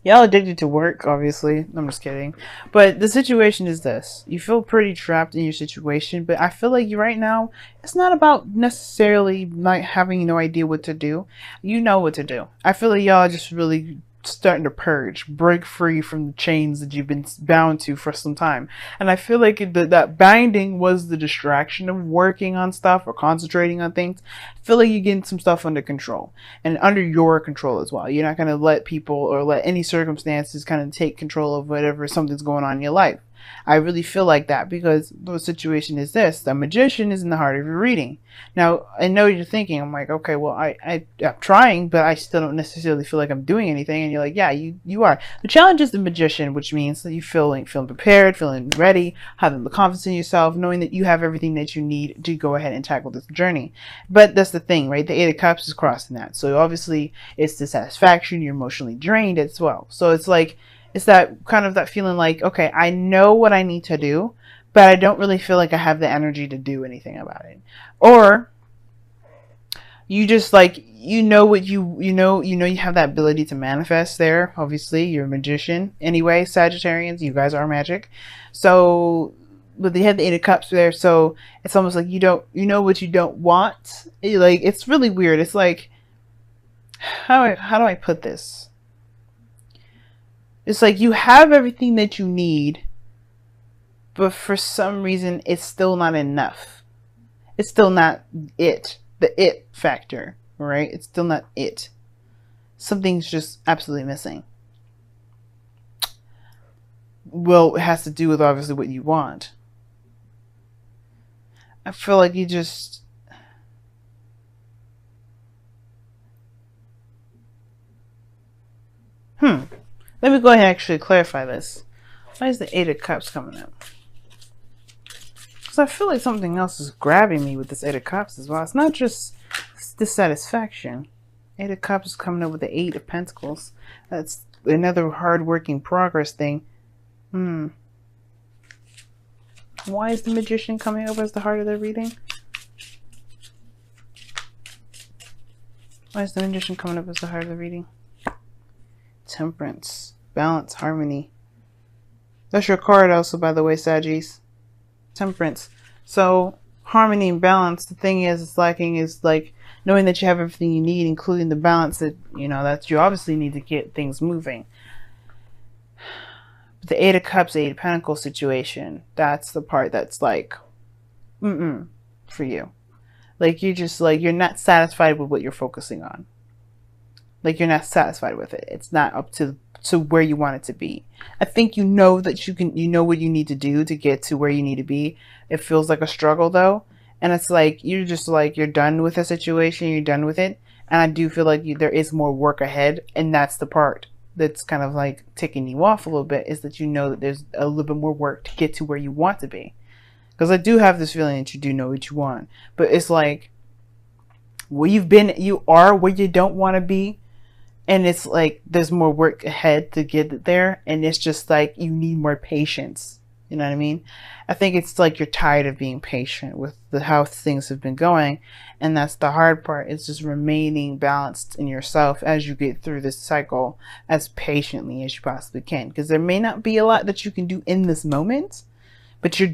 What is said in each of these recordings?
Y'all addicted to work, obviously. I'm just kidding. But the situation is this. You feel pretty trapped in your situation, but I feel like you right now, it's not about necessarily not having no idea what to do. You know what to do. I feel like y'all are just really starting to purge, break free from the chains that you've been bound to for some time. And I feel like that binding was the distraction of working on stuff or concentrating on things. I feel like you're getting some stuff under control and under your control as well. You're not going to let people or let any circumstances kind of take control of whatever something's going on in your life. I really feel like that because the situation is this: the magician is in the heart of your reading. Now, I know you're thinking, I'm like, okay, well, I'm trying, but I still don't necessarily feel like I'm doing anything. And you're like, yeah, you are. The challenge is the magician, which means that you feeling prepared, feeling ready, having the confidence in yourself, knowing that you have everything that you need to go ahead and tackle this journey. But that's the thing, right? The Eight of Cups is crossing that. So obviously it's dissatisfaction, you're emotionally drained as well. So it's like, it's that kind of that feeling like, okay, I know what I need to do, but I don't really feel like I have the energy to do anything about it. Or you just like, you know what you have that ability to manifest there. Obviously, you're a magician. Anyway, Sagittarians, you guys are magic. So but they had the Eight of Cups there, so it's almost like you know what you don't want. Like, it's really weird. It's like, how do I put this? It's like you have everything that you need, but for some reason it's still not enough. It's still not it. The it factor, right? It's still not it. Something's just absolutely missing. Well, it has to do with obviously what you want. I feel like you just... Let me go ahead and actually clarify this. Why is the Eight of Cups coming up? Because I feel like something else is grabbing me with this Eight of Cups as well. It's not just dissatisfaction. Eight of Cups is coming up with the Eight of Pentacles. That's another hard-working progress thing. Why is the Magician coming up as the heart of the reading? Why is the Magician coming up as the heart of the reading? Temperance, balance, harmony. That's your card also, by the way, Saggies. Temperance. So harmony and balance, the thing is lacking is like knowing that you have everything you need, including the balance that that you obviously need to get things moving. But the Eight of Cups, Eight of Pentacles situation, that's the part that's like for you. Like, you just like, you're not satisfied with what you're focusing on. Like, you're not satisfied with it. It's not up to where you want it to be. I think you know that you know what you need to do to get to where you need to be. It feels like a struggle though. And it's like, you're just like, you're done with the situation. You're done with it. And I do feel like there is more work ahead. And that's the part that's kind of like ticking you off a little bit, is that you know that there's a little bit more work to get to where you want to be. Because I do have this feeling that you do know what you want. But it's like, where you are where you don't want to be. And it's like, there's more work ahead to get there. And it's just like, you need more patience. You know what I mean? I think it's like you're tired of being patient with how things have been going. And that's the hard part. It's just remaining balanced in yourself as you get through this cycle as patiently as you possibly can. Because there may not be a lot that you can do in this moment, but you're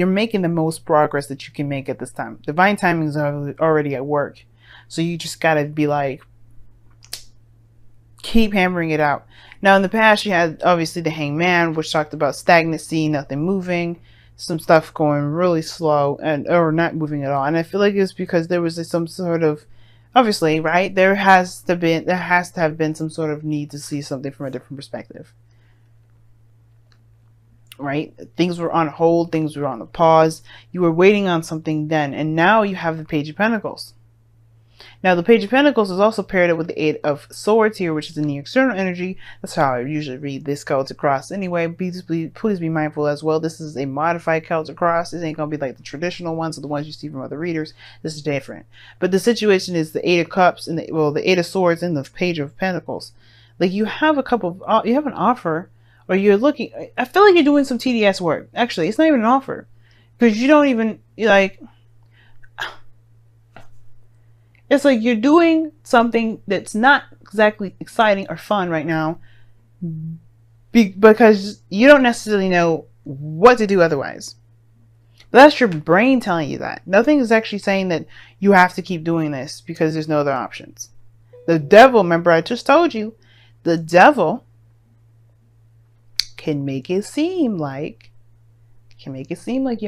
making the most progress that you can make at this time. Divine timing is already at work. So you just got to be like, keep hammering it out. Now, in the past, you had obviously the Hangman, which talked about stagnancy, nothing moving, some stuff going really slow, or not moving at all. And I feel like it's because there was some sort of, obviously, right? There has to have been some sort of need to see something from a different perspective, right? Things were on hold, things were on a pause. You were waiting on something then, and now you have the Page of Pentacles. Now, the Page of Pentacles is also paired up with the Eight of Swords here, which is in the external energy. That's how I usually read this Celtic Cross. Anyway, please be mindful as well. This is a modified Celtic Cross. This ain't going to be like the traditional ones or the ones you see from other readers. This is different. But the situation is the Eight of Cups and the Eight of Swords and the Page of Pentacles. Like, you have you have an offer, or you're looking. I feel like you're doing some TDS work. Actually, it's not even an offer, because you don't even like. It's like you're doing something that's not exactly exciting or fun right now, because you don't necessarily know what to do otherwise. But that's your brain telling you that. Nothing is actually saying that you have to keep doing this because there's no other options. The devil, remember I just told you, the devil can make it seem like you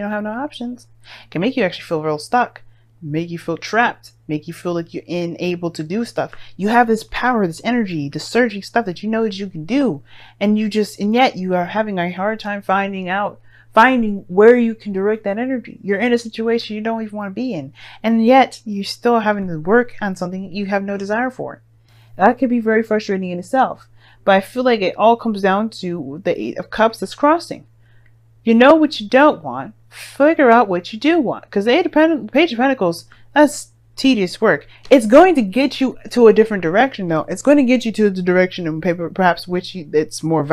don't have no options. Can make you actually feel real stuck, make you feel trapped, make you feel like you're unable to do stuff. You have this power, this energy, this surging stuff that you know that you can do, and yet you are having a hard time finding where you can direct that energy. You're in a situation you don't even want to be in, and yet you're still having to work on something you have no desire for. That could be very frustrating in itself. But I feel like it all comes down to the Eight of Cups that's crossing. You know what you don't want. Figure out what you do want. Because the Page of Pentacles, that's tedious work. It's going to get you to a different direction, though. It's going to get you to the direction of perhaps it's more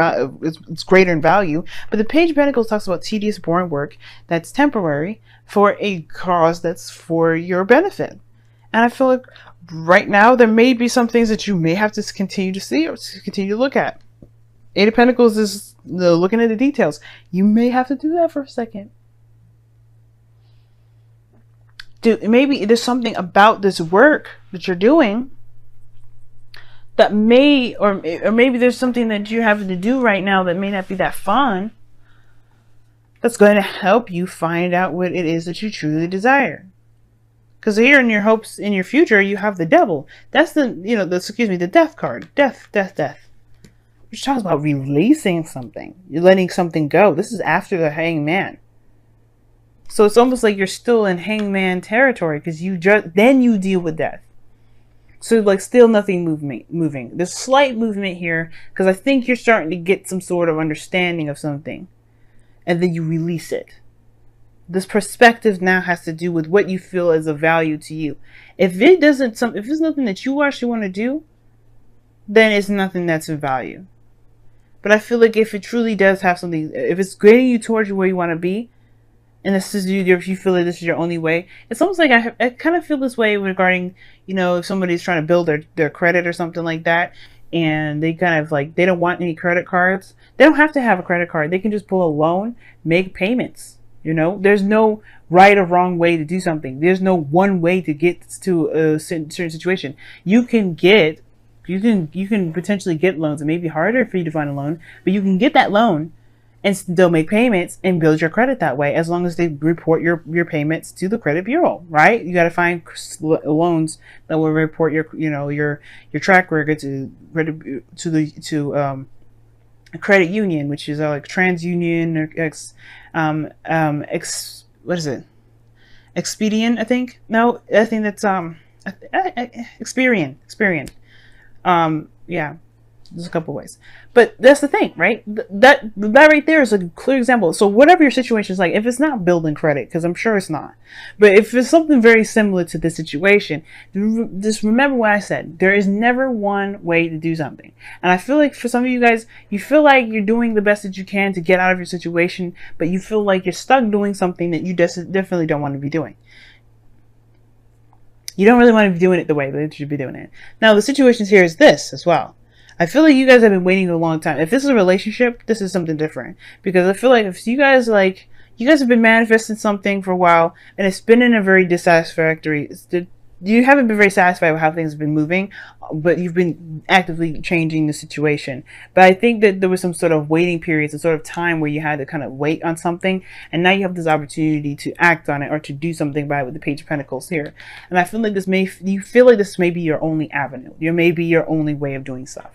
it's greater in value. But the Page of Pentacles talks about tedious, boring work that's temporary for a cause that's for your benefit. And I feel like right now there may be some things that you may have to continue to see or continue to look at. Eight of Pentacles is looking at the details. You may have to do that for a second. Maybe there's something about this work that you're doing that or maybe there's something that you're having to do right now that may not be that fun. That's going to help you find out what it is that you truly desire. Because here in your hopes, in your future, you have the devil. That's the death card. Death. Which talks about releasing something. You're letting something go. This is after the hangman. So it's almost like you're still in hangman territory because then you deal with death. So like still nothing moving. There's slight movement here because I think you're starting to get some sort of understanding of something. And then you release it. This perspective now has to do with what you feel is of value to you. If it's nothing that you actually want to do, then it's nothing that's of value. But I feel like if it truly does have something, if it's getting you towards where you want to be, and if you feel like this is your only way, it's almost like I kind of feel this way regarding, if somebody's trying to build their credit or something like that, and they kind of like, they don't want any credit cards. They don't have to have a credit card. They can just pull a loan, make payments. There's no right or wrong way to do something. There's no one way to get to a certain situation. You can potentially get loans. It may be harder for you to find a loan, but you can get that loan and still make payments and build your credit that way, as long as they report your payments to the credit bureau, right? You got to find loans that will report your track record to a credit union, which is like TransUnion or what is it? Expedient, I think. No, I think that's Experian. Yeah, there's a couple ways, but that's the thing, right? That right there is a clear example. So whatever your situation is like, if it's not building credit, because I'm sure it's not, but if it's something very similar to this situation, just remember what I said. There is never one way to do something. And I feel like for some of you guys, you feel like you're doing the best that you can to get out of your situation, but you feel like you're stuck doing something that you definitely don't want to be doing. You don't really want to be doing it the way that you should be doing it. Now, the situation here is this as well. I feel like you guys have been waiting a long time. If this is a relationship, this is something different. Because I feel like if you guys have been manifesting something for a while, and it's been in a very dissatisfactory, you haven't been very satisfied with how things have been moving, but you've been actively changing the situation. But I think that there was some sort of waiting period, some sort of time where you had to kind of wait on something, and now you have this opportunity to act on it or to do something about it with the Page of Pentacles here. And I feel like this may be your only avenue. It may be your only way of doing stuff.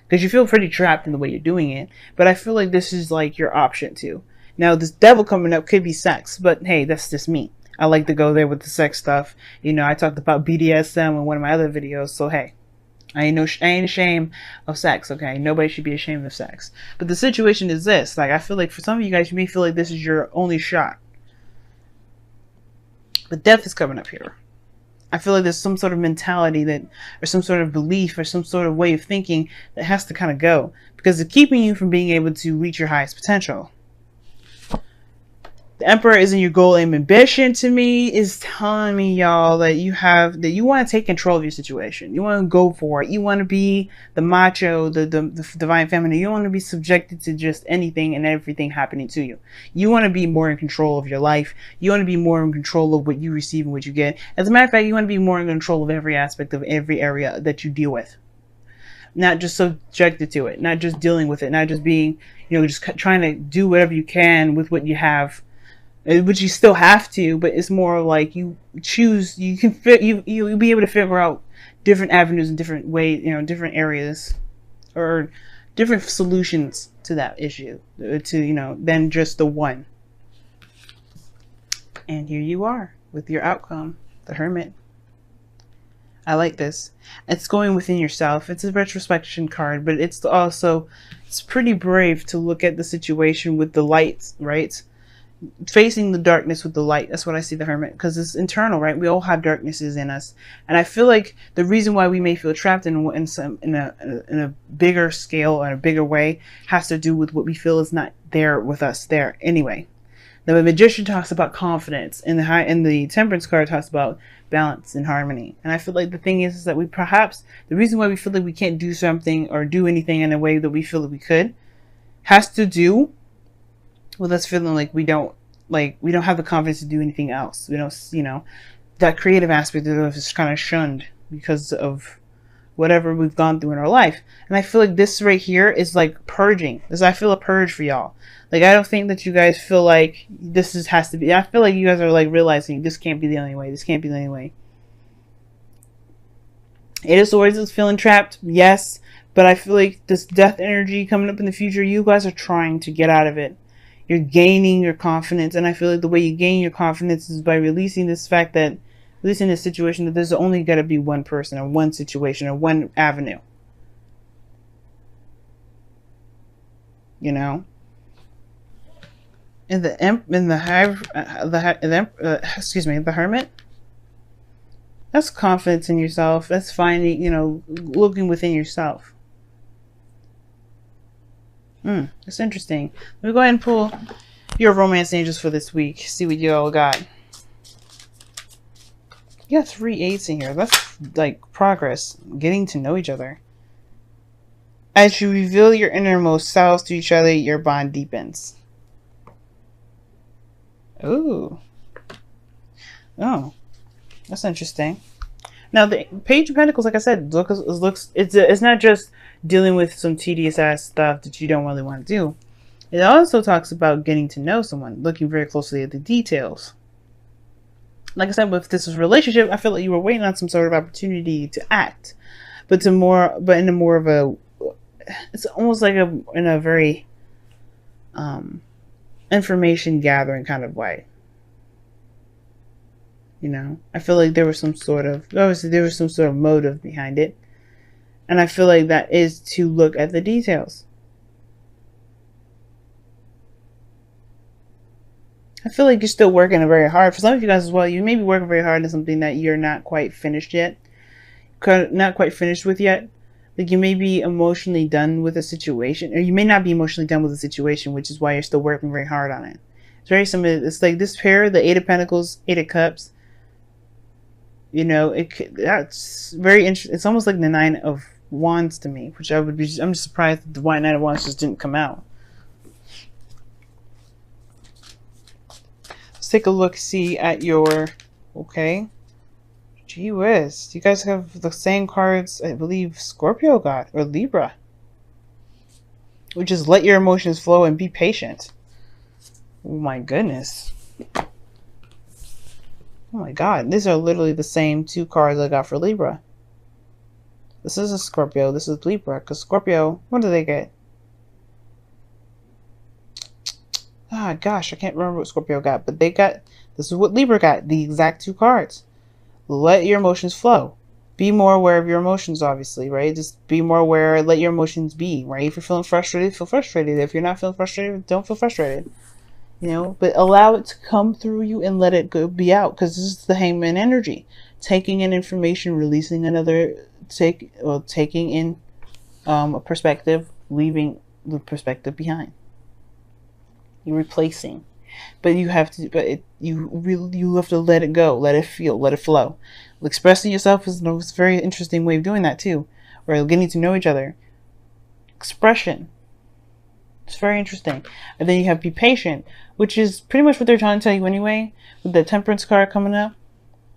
Because you feel pretty trapped in the way you're doing it. But I feel like this is like your option too. Now, this devil coming up could be sex, but hey, that's just me. I like to go there with the sex stuff. I talked about BDSM in one of my other videos, so hey, I ain't ashamed of sex, okay? Nobody should be ashamed of sex. But the situation is this. Like, I feel like for some of you guys, you may feel like this is your only shot. But death is coming up here. I feel like there's some sort of mentality or some sort of belief or some sort of way of thinking that has to kind of go, because it's keeping you from being able to reach your highest potential. The Emperor isn't your goal and ambition. To me, is telling me, y'all, that you want to take control of your situation. You want to go for it. You want to be the macho, the divine feminine. You don't want to be subjected to just anything and everything happening to you. You want to be more in control of your life. You want to be more in control of what you receive and what you get. As a matter of fact, you want to be more in control of every aspect of every area that you deal with. Not just subjected to it. Not just dealing with it. Not just being, just trying to do whatever you can with what you have. Which you still have to, but it's more like you choose. You can you'll be able to figure out different avenues and different ways, different areas, or different solutions to that issue. Than just the one. And here you are with your outcome, the Hermit. I like this. It's going within yourself. It's a retrospection card, but it's pretty brave to look at the situation with the light, right? Facing the darkness with the light. That's what I see the Hermit, because it's internal, right? We all have darknesses in us, and I feel like the reason why we may feel trapped in a bigger scale or a bigger way has to do with what we feel is not there with us there anyway. The Magician talks about confidence, and the Temperance card talks about balance and harmony. And I feel like the thing is that the reason why we feel like we can't do something or do anything in a way that we feel that we could has to do with us feeling like we don't have the confidence to do anything else. We don't, that creative aspect of us is kind of shunned because of whatever we've gone through in our life. And I feel like this right here is like purging. I feel a purge for y'all. Like, I don't think that you guys feel like has to be. I feel like you guys are like realizing this can't be the only way. This can't be the only way. Eight of Swords is feeling trapped, yes, but I feel like this death energy coming up in the future, you guys are trying to get out of it. You're gaining your confidence, and I feel like the way you gain your confidence is by releasing this situation that there's only got to be one person or one situation or one avenue. And the Hermit, that's confidence in yourself. That's finding, looking within yourself. That's interesting. Let me go ahead and pull your romance angels for this week. See what you all got. You got 3 8s in here. That's like progress. Getting to know each other. As you reveal your innermost selves to each other, your bond deepens. Ooh. Oh. That's interesting. Now, the Page of Pentacles, like I said, it's not just dealing with some tedious ass stuff that you don't really want to do. It also talks about getting to know someone, looking very closely at the details. Like I said, with this relationship, I feel like you were waiting on some sort of opportunity to act, it's almost like in a very information gathering kind of way. I feel like there was some sort of motive behind it. And I feel like that is to look at the details. I feel like you're still working very hard. For some of you guys as well, you may be working very hard on something that you're not quite finished yet. Not quite finished with yet. Like, you may be emotionally done with a situation. Or you may not be emotionally done with a situation, which is why you're still working very hard on it. It's very similar. It's like this pair, the 8 of Pentacles, 8 of Cups. That's very interesting. It's almost like the 9 of Wands to me, which I'm just surprised that the White 9 of Wands just didn't come out. Let's take a look, see at your, okay. Gee whiz. You guys have the same cards, I believe, Scorpio got, or Libra. Which is let your emotions flow and be patient. Oh my goodness. Oh my god, these are literally the same 2 cards I got for Libra. This is a Scorpio, this is Libra, because Scorpio, what do they get? Ah, gosh, I can't remember what Scorpio got, but this is what Libra got, the exact 2 cards. Let your emotions flow. Be more aware of your emotions, obviously, right? Just be more aware, let your emotions be, right? If you're feeling frustrated, feel frustrated. If you're not feeling frustrated, don't feel frustrated. But allow it to come through you and let it be out, because this is the Hangman energy. Taking in information, releasing another, taking in a perspective, leaving the perspective behind. You're replacing. but you have to, you have to let it go, let it feel, let it flow. Expressing yourself is a very interesting way of doing that too, or getting to know each other. Expression. It's very interesting. And then you have be patient, which is pretty much what they're trying to tell you anyway, with the Temperance card coming up.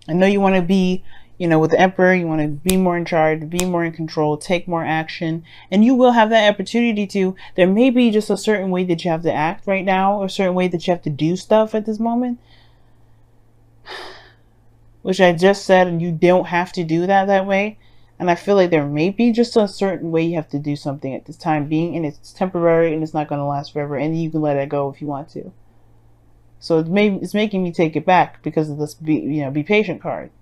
I know you want to be, with the Emperor, you want to be more in charge, be more in control, take more action, and you will have that opportunity to. There may be just a certain way that you have to act right now, or a certain way that you have to do stuff at this moment, which I just said, and you don't have to do that way. And I feel like there may be just a certain way you have to do something at this time being, and it's temporary and it's not going to last forever, and you can let it go if you want to. So it's making me take it back because of this be patient card.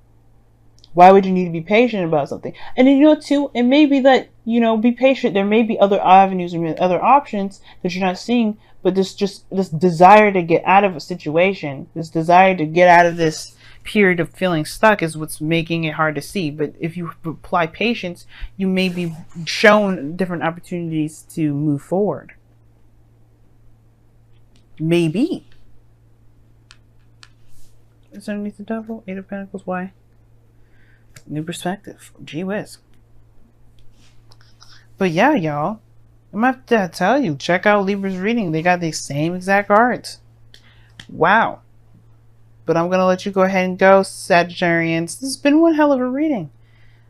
Why would you need to be patient about something? And then, too, it may be that, be patient. There may be other avenues or other options that you're not seeing, but this desire to get out of a situation, this desire to get out of this period of feeling stuck is what's making it hard to see. But if you apply patience, you may be shown different opportunities to move forward. Maybe. It's underneath the Devil. 8 of Pentacles. Why? New perspective. Gee whiz. But yeah, y'all, I'm gonna have to tell you, check out Libra's reading. They got the same exact cards. Wow. But I'm gonna let you go ahead and go, Sagittarians. This has been one hell of a reading.